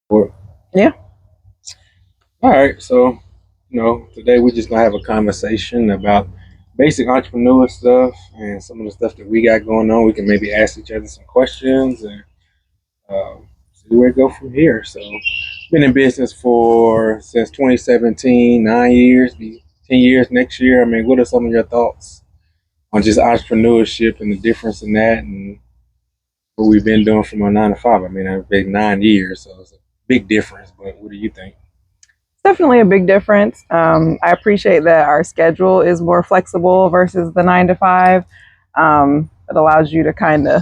Well, Yeah, all right. So, today we just gonna have a conversation about basic entrepreneur stuff and some of the stuff that we got going on. We can maybe ask each other some questions and see where it go from here. So, been in business for since 2017, 9 years, be 10 years next year. I mean, what are some of your thoughts on just entrepreneurship and the difference in that and what we've been doing from our 9 to 5? I mean, I've been 9 years, so it's a big difference. But what do you think? it's definitely a big difference. I appreciate that our schedule is more flexible versus the 9 to 5. It allows you to kind of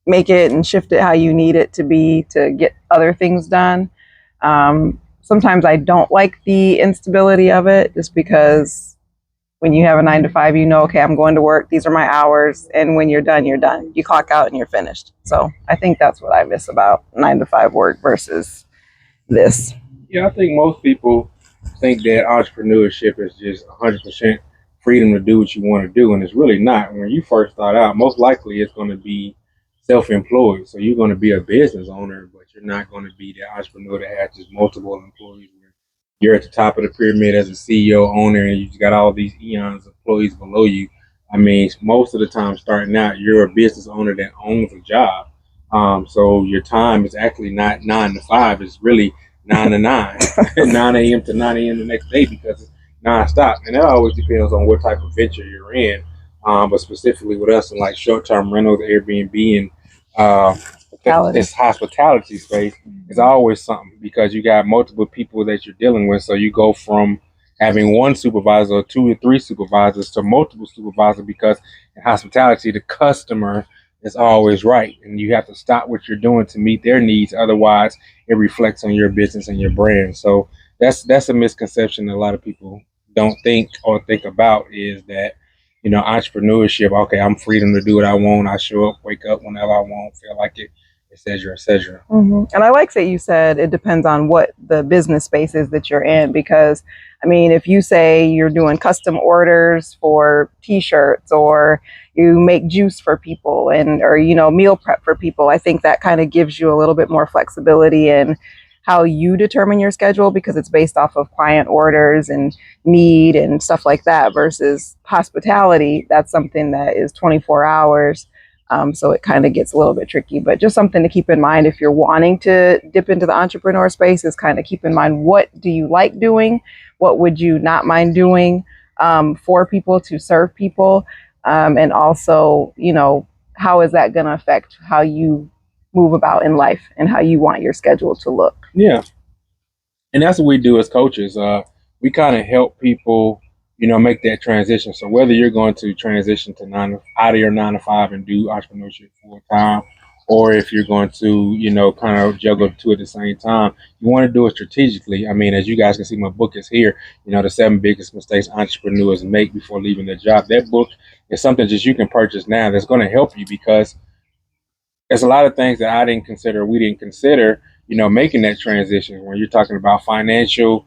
make it and shift it how you need it to be to get other things done. Sometimes I don't like the instability of it just because when you have a 9 to 5, you know, okay, I'm going to work. These are my hours. And when you're done, you're done. You clock out and you're finished. So I think that's what I miss about 9 to 5 work versus this. Yeah, I think most people think that entrepreneurship is just 100% freedom to do what you want to do, and it's really not. When you first start out, most likely it's going to be self-employed. So you're going to be a business owner, but you're not going to be the entrepreneur that has just multiple employees. You're at the top of the pyramid as a CEO owner, and you've got all these eons of employees below you. I mean, most of the time starting out, you're a business owner that owns a job. So your time is actually not 9 to 5; it's really 9 to 9, 9 a.m. to 9 a.m. the next day because it's nonstop. And that always depends on what type of venture you're in. But specifically with us in like short-term rentals, Airbnb, and uh, Hospitality. this hospitality space is always something because you got multiple people that you're dealing with. So you go from having one supervisor or two or three supervisors to multiple supervisors because in hospitality, the customer is always right. And you have to stop what you're doing to meet their needs. Otherwise, it reflects on your business and your brand. So that's a misconception that a lot of people don't think or think about is that entrepreneurship. Okay, I'm freedom to do what I want. I show up, wake up whenever I want, feel like it, etc., etc. And I like that you said it depends on what the business space is that you're in because, I mean, if you say you're doing custom orders for T-shirts or you make juice for people and or meal prep for people, I think that kind of gives you a little bit more flexibility in how you determine your schedule because it's based off of client orders and need and stuff like that versus hospitality. That's something that is 24 hours, so it kind of gets a little bit tricky, but just something to keep in mind if you're wanting to dip into the entrepreneur space is kind of keep in mind what do you like doing, what would you not mind doing for people to serve people, and also, how is that going to affect how you move about in life and how you want your schedule to look. Yeah, and that's what we do as coaches. We kind of help people, make that transition. So whether you're going to transition to out of your 9 to 5 and do entrepreneurship full time, or if you're going to, kind of juggle the two at the same time, you want to do it strategically. I mean, as you guys can see, my book is here. The 7 biggest mistakes entrepreneurs make before leaving their job. That book is something just you can purchase now that's going to help you because there's a lot of things that I didn't consider, we didn't consider, making that transition when you're talking about financial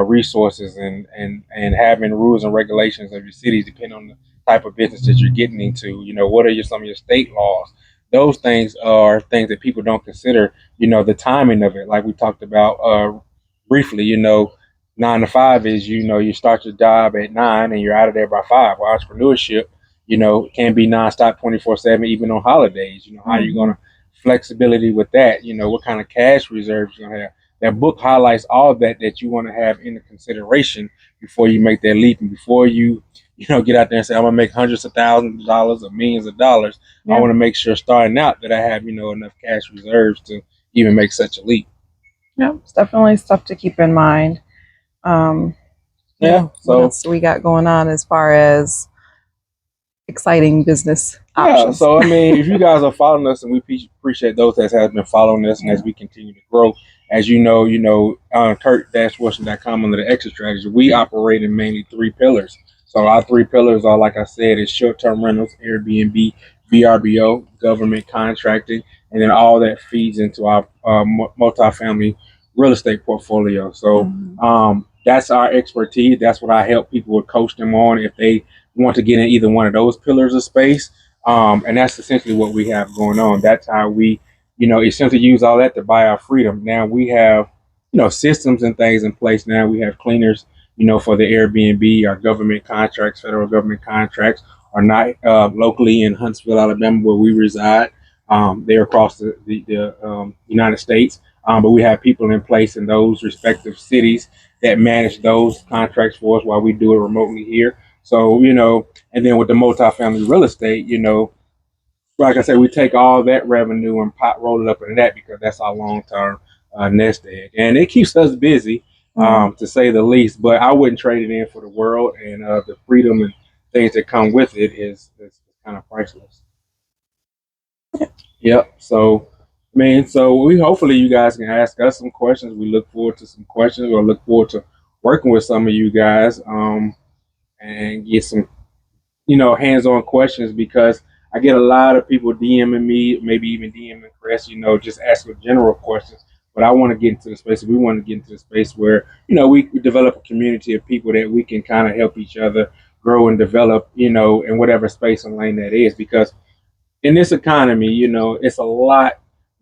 resources and having rules and regulations of your city, depending on the type of business that you're getting into. What are some of your state laws? Those things are things that people don't consider. The timing of it, like we talked about briefly. 9 to 5 is you start your job at 9 and you're out of there by 5. Well, entrepreneurship can be nonstop 24/7, even on holidays. How you going to flexibility with that? What kind of cash reserves you're going to have. That book highlights all of that you want to have in consideration before you make that leap and before you get out there and say, I'm going to make hundreds of thousands of dollars or millions of dollars. Yeah. I want to make sure starting out that I have, enough cash reserves to even make such a leap. Yeah, it's definitely stuff to keep in mind. Yeah. So what else we got going on as far as exciting business options? Yeah, so I mean, if you guys are following us, and we appreciate those that have been following us, and as we continue to grow, as on Kurt-Wilson.com under the exit strategy, we operate in mainly 3 pillars. So our 3 pillars are, like I said, is short-term rentals, Airbnb, VRBO, government contracting, and then all that feeds into our multifamily real estate portfolio. So that's our expertise. That's what I help people with, coach them on if they want to get in either one of those pillars of space. And that's essentially what we have going on. That's how we essentially use all that to buy our freedom. Now we have, systems and things in place. Now we have cleaners, for the Airbnb. Our government contracts, federal government contracts, are not locally in Huntsville, Alabama, where we reside. They're across the United States. But we have people in place in those respective cities that manage those contracts for us while we do it remotely here. So, and then with the multifamily real estate, like I said, we take all that revenue and roll it up into that because that's our long term nest egg, and it keeps us busy, to say the least. But I wouldn't trade it in for the world, and the freedom and things that come with it is kind of priceless. Yep. So, man, so we hopefully you guys can ask us some questions. We look forward to some questions, or look forward to working with some of you guys, and get some hands-on questions because I get a lot of people DMing me, maybe even DMing Chris, just asking general questions. But I want to get into the space. We want to get into the space where we develop a community of people that we can kind of help each other grow and develop, in whatever space and lane that is. Because in this economy, it's a lot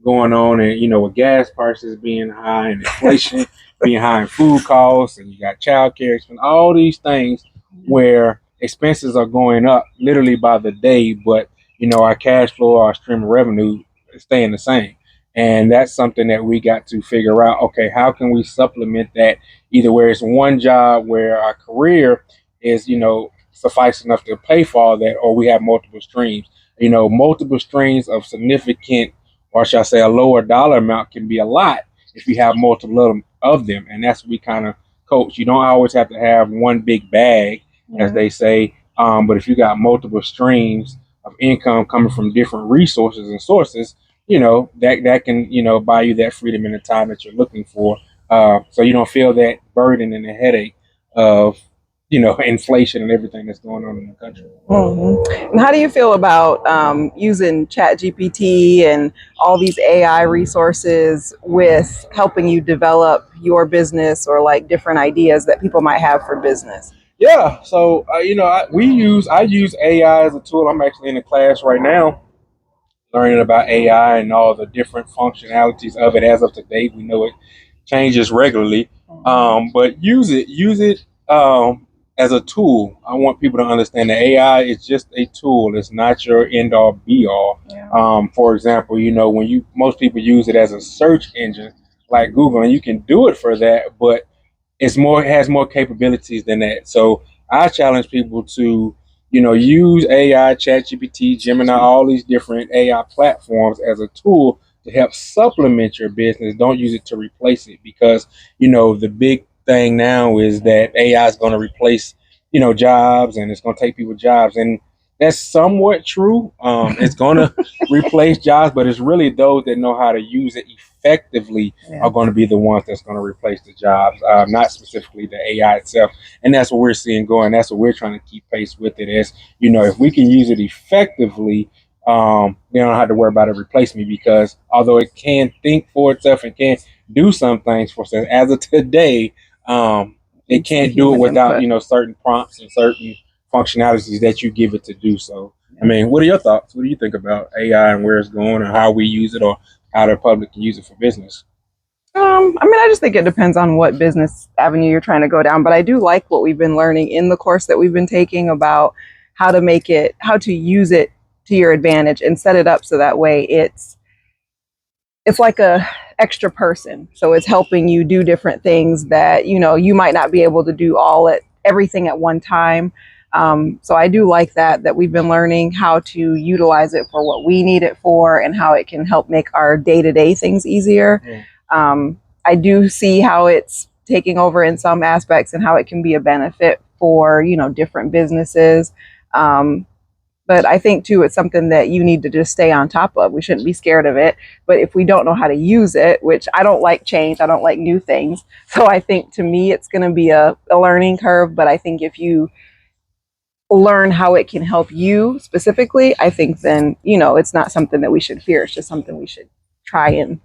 going on, and with gas prices being high and inflation being high and food costs, and you got child care expense, all these things where expenses are going up literally by the day, but our cash flow, our stream of revenue is staying the same. And that's something that we got to figure out. Okay, how can we supplement that? Either where it's one job where our career is, suffice enough to pay for all that, or we have multiple streams. Multiple streams of significant, or shall I say, a lower dollar amount can be a lot if you have multiple of them. And that's what we kind of coach. You don't always have to have one big bag, as they say. But if you got multiple streams of income coming from different resources and sources, that can, buy you that freedom in the time that you're looking for. So you don't feel that burden and the headache of, inflation and everything that's going on in the country. And how do you feel about using ChatGPT and all these AI resources with helping you develop your business or like different ideas that people might have for business? Yeah, so I use AI as a tool. I'm actually in a class right now learning about AI and all the different functionalities of it. As of today, we know it changes regularly, but use it as a tool. I want people to understand that AI is just a tool. It's not your end all be all. Yeah. For example, when most people use it as a search engine like Google, and you can do it for that, but it has more capabilities than that. So I challenge people to, use AI, ChatGPT, Gemini, all these different AI platforms as a tool to help supplement your business. Don't use it to replace it because, the big thing now is that AI is going to replace, jobs, and it's going to take people jobs. And that's somewhat true. It's going to replace jobs, but it's really those that know how to use it effectively are going to be the ones that's going to replace the jobs, not specifically the AI itself. And that's what we're seeing going. That's what we're trying to keep pace with it. Is if we can use it effectively, we don't have to worry about a replacement because although it can think for itself and can do some things for itself, as of today, it can't do it without certain prompts and certain functionalities that you give it to do so. I mean, what are your thoughts? What do you think about AI and where it's going, or how we use it, or how the public can use it for business? I just think it depends on what business avenue you're trying to go down. But I do like what we've been learning in the course that we've been taking about how to use it to your advantage and set it up so that way it's like a extra person. So it's helping you do different things that you might not be able to do everything at one time. So I do like that we've been learning how to utilize it for what we need it for and how it can help make our day-to-day things easier. I do see how it's taking over in some aspects and how it can be a benefit for different businesses. But I think too, it's something that you need to just stay on top of. We shouldn't be scared of it. But if we don't know how to use it, which I don't like change, I don't like new things. So I think to me, it's going to be a learning curve. But I think if you learn how it can help you specifically, I think then, it's not something that we should fear. It's just something we should try and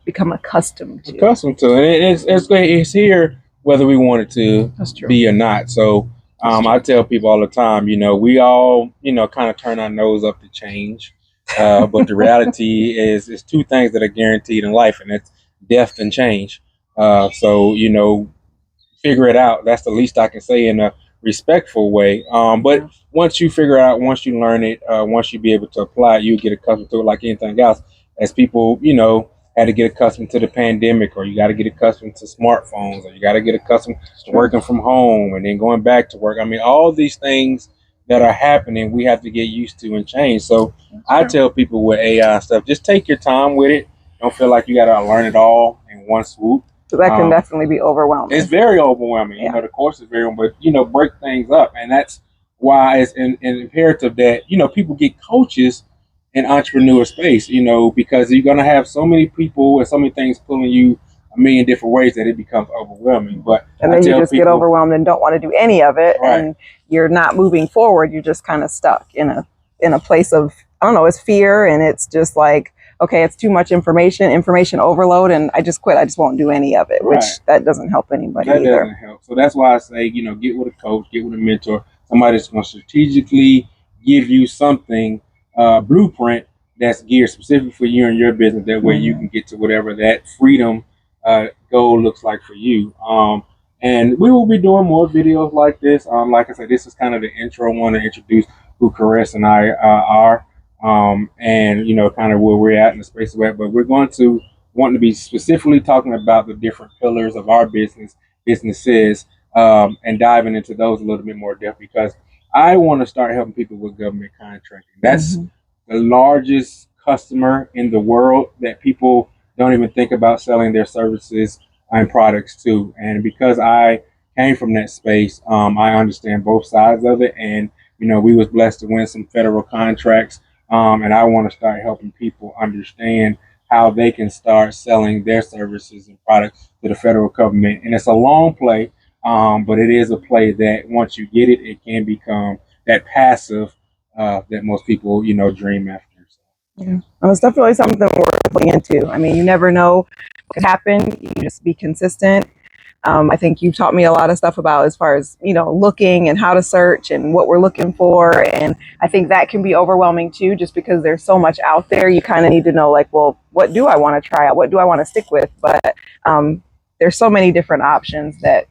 become accustomed to. And it's here whether we want it to be or not. So I tell people all the time, we all, kind of turn our nose up to change. But the reality is two things that are guaranteed in life, and it's death and change. So figure it out. That's the least I can say in a respectful way. But Yeah. once you figure it out, once you learn it, once you be able to apply it, you get accustomed to it like anything else. As people, had to get accustomed to the pandemic, or you got to get accustomed to smartphones, or you got to get accustomed It's to true. working from home and then going back to work. I mean, all these things that are happening, we have to get used to and change. So It's I true. tell people with AI stuff, just take your time with it. Don't feel like you got to learn it all in one swoop. So that can Um, definitely be it's overwhelming. very overwhelming. Yeah. The course is very, but break things up, and that's why it's imperative that people get coaches in entrepreneur space. Because you're gonna have so many people and so many things pulling you a million different ways that it becomes overwhelming. But And I then you tell just get people, overwhelmed and don't want to do any of it, right, and you're not moving forward. You're just kind of stuck in a place of, I don't know, it's fear, and it's just like, okay, it's too much information overload, and I just quit. I just won't do any of it, right. which that doesn't help anybody That either. doesn't help. So that's why I say, get with a coach, get with a mentor, somebody that's going to strategically give you something, blueprint that's geared specifically for you and your business. That way you Mm-hmm. can get to whatever that freedom goal looks like for you. And we will be doing more videos like this. Like I said, this is kind of the intro one to introduce who Caress and I are, and kind of where we're at in the space we're at. But we're going to want to be specifically talking about the different pillars of our businesses, and diving into those a little bit more depth because I want to start helping people with government contracting. That's Mm-hmm. the largest customer in the world that people don't even think about selling their services and products to. And because I came from that space, I understand both sides of it. And we was blessed to win some federal contracts, and I want to start helping people understand how they can start selling their services and products to the federal government. And it's a long play, but it is a play that once you get it, it can become that passive that most people, dream after. So, Yeah. Well, it's definitely something worth looking into. I mean, you never know what could happen. You just be consistent. I think you've taught me a lot of stuff about as far as, looking and how to search and what we're looking for. And I think that can be overwhelming too, just because there's so much out there. You kind of need to know, like, well, what do I want to try out? What do I want to stick with? But there's so many different options that,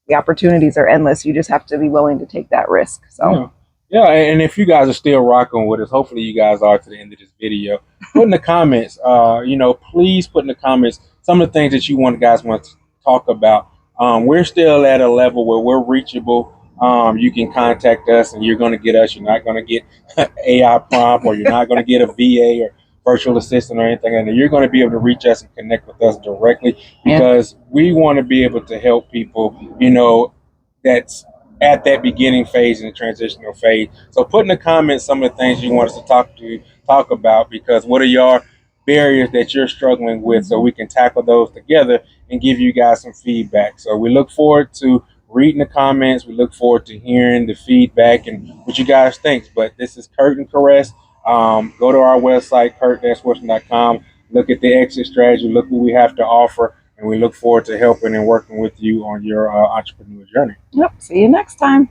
the opportunities are endless. You just have to be willing to take that risk. So, yeah. Yeah, and if you guys are still rocking with us, hopefully you guys are to the end of this video. Put in the comments, please put in the comments some of the things that you want to talk about. We're still at a level where we're reachable. You can contact us, and you're going to get us. You're not going to get AI prompt, or you're not going to get a VA or virtual assistant or anything. And you're going to be able to reach us and connect with us directly yeah. because we want to be able to help people. That's at that beginning phase and the transitional phase. So put in the comments some of the things you want us to talk about because what are your barriers that you're struggling with so we can tackle those together and give you guys some feedback. So we look forward to reading the comments. We look forward to hearing the feedback and what you guys think. But this is Kurt and Caress. Go to our website, kurt-wilson.com. Look at the exit strategy. Look what we have to offer. And we look forward to helping and working with you on your entrepreneur journey. Yep. See you next time.